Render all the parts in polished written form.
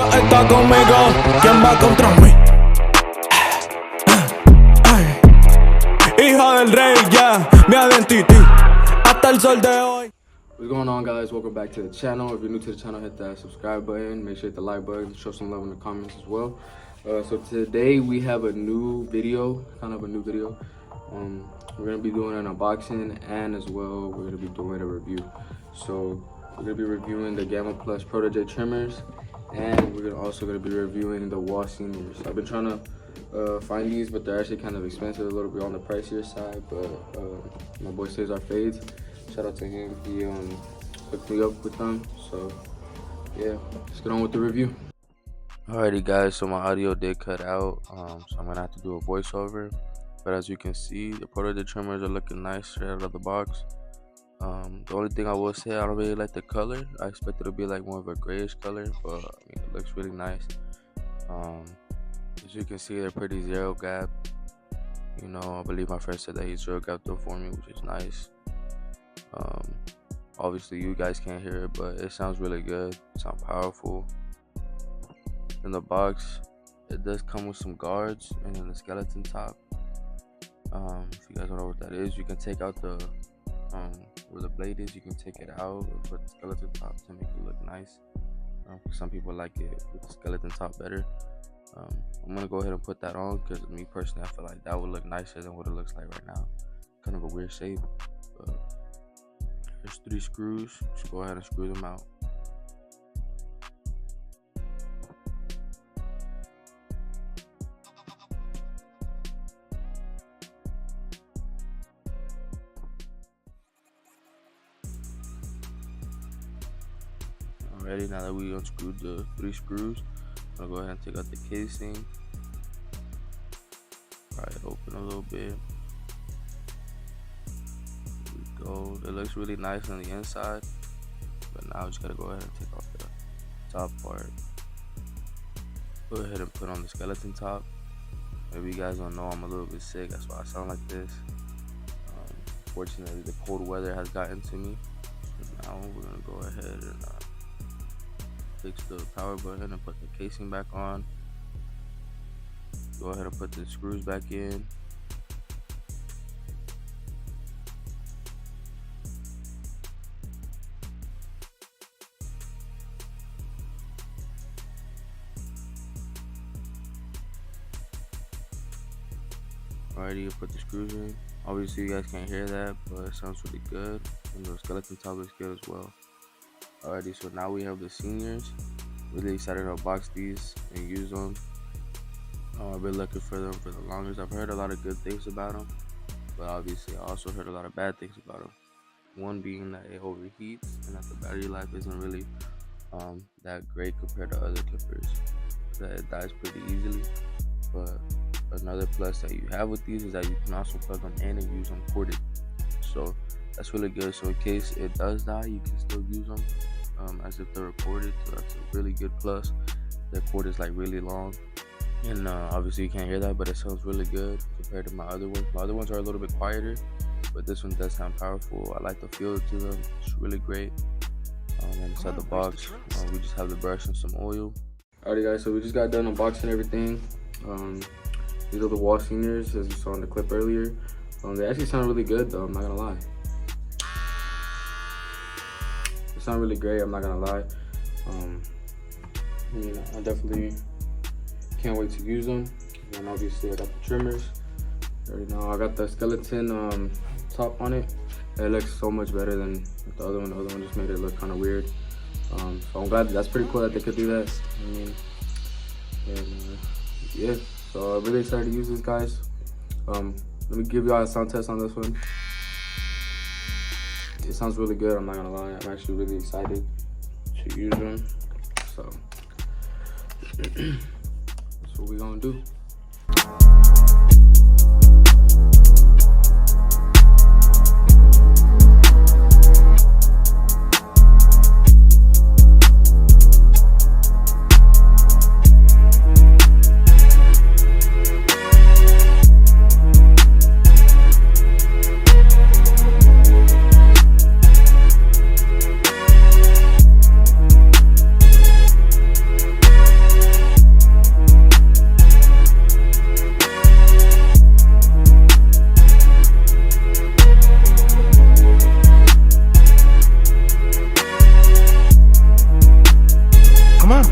Está conmigo, ¿quién va contra mí? Hija del rey, yeah, mi identity, hasta el sol de hoy. What's going on, guys? Welcome back to the channel. If you're new to the channel, hit that subscribe button. Make sure you hit the like button. Show some love in the comments as well. So today we have a new video, we're gonna be doing an unboxing, and as well we're gonna be doing a review. So we're gonna be reviewing the Gamma Plus Protege trimmers, and we're also gonna be reviewing the Wahl seniors. I've been trying to find these, but they're actually kind of expensive, a little bit on the pricier side. But my boy Cesar Fades, shout out to him. He hooked me up with them. So yeah, let's get on with the review. Alrighty, guys. So my audio did cut out, so I'm gonna have to do a voiceover. But as you can see, the Protege trimmers are looking nice straight out of the box. The only thing I will say, I don't really like the color. I expect it to be like more of a grayish color, but I mean, it looks really nice. As you can see, they're pretty zero gap. You know, I believe my friend said that he zero gapped them for me, which is nice. Obviously you guys can't hear it, but it sounds really good. It sounds powerful. In the box, it does come with some guards and then the skeleton top. If you guys don't know what that is, you can take out the where the blade is, you can take it out or put the skeleton top to make it look nice. Some people like it with the skeleton top better. I'm gonna go ahead and put that on because me personally, I feel like that would look nicer than what it looks like right now. Kind of a weird shape, but there's 3 screws. Just go ahead and screw them out. Alrighty, now that we unscrewed the 3 screws, I'm gonna go ahead and take out the casing. Pry it open a little bit. There we go. It looks really nice on the inside, but now I just gotta go ahead and take off the top part. Go ahead and put on the skeleton top. Maybe you guys don't know, I'm a little bit sick, that's why I sound like this. Fortunately, the cold weather has gotten to me. So now we're gonna go ahead and fix the power button and put the casing back on. Go ahead and put the screws back in. Alrighty, you put the screws in. Obviously you guys can't hear that, but it sounds really good, and the skeleton top looks good as well. Alrighty, so now we have the seniors. Really excited to unbox these and use them. I've been looking for them for the longest. I've heard a lot of good things about them, but obviously I also heard a lot of bad things about them. One being that it overheats and that the battery life isn't really that great compared to other clippers, that it dies pretty easily. But another plus that you have with these is that you can also plug them in and use them corded. So that's really good. So in case it does die, you can still use them as if they're recorded. So that's a really good plus. The cord is like really long, and obviously you can't hear that, but it sounds really good compared to my other ones. My other ones are a little bit quieter, but this one does sound powerful. I like the feel to them. It's really great. And inside the box, we just have the brush and some oil. Alrighty, guys, so we just got done unboxing everything. These are the Wahl seniors, as you saw in the clip earlier. They actually sound really good though, I'm not gonna lie. They sound really great, I'm not gonna lie. I definitely can't wait to use them. And obviously I got the trimmers. Already know I got the skeleton top on it. It looks so much better than the other one. The other one just made it look kind of weird. So I'm glad that's pretty cool that they could do that. Yeah, so I'm really excited to use this, guys. Let me give y'all a sound test on this one. It sounds really good, I'm not gonna lie. I'm actually really excited to use them. So that's what we're gonna do.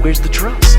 Where's the trust?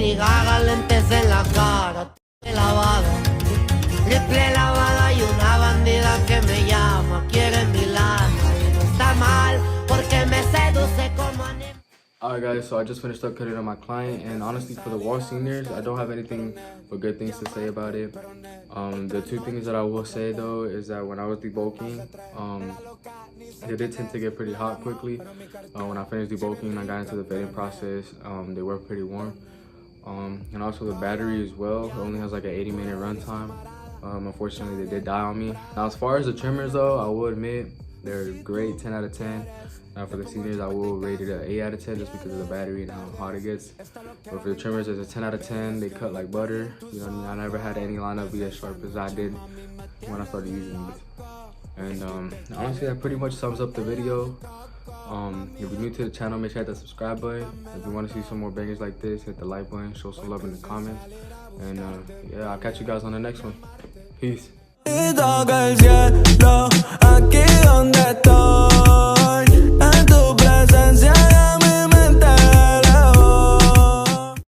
mi gaga, lentes en la cara, lavada, triple lavada y una bandida que me llama, quiere mi lana y no está mal porque me seduce como anime. Alright guys, so I just finished up cutting on my client, and honestly for the Wahl seniors, I don't have anything but good things to say about it. The two things that I will say though is that when I was debulking, they did tend to get pretty hot quickly. When I finished debulking, I got into the fading process. They were pretty warm. And also the battery as well, it only has like an 80-minute runtime. Unfortunately, they did die on me. Now as far as the trimmers though, I will admit they're great, 10 out of 10. Now for the seniors, I will rate it an 8 out of 10 just because of the battery and how hot it gets. But for the trimmers, it's a 10 out of 10. They cut like butter. You know what I mean? I never had any lineup be as sharp as I did when I started using these. And honestly, that pretty much sums up the video. If you're new to the channel, make sure to hit that subscribe button. If you want to see some more bangers like this, hit the like button, show some love in the comments. And yeah, I'll catch you guys on the next one. Peace. Toca el cielo,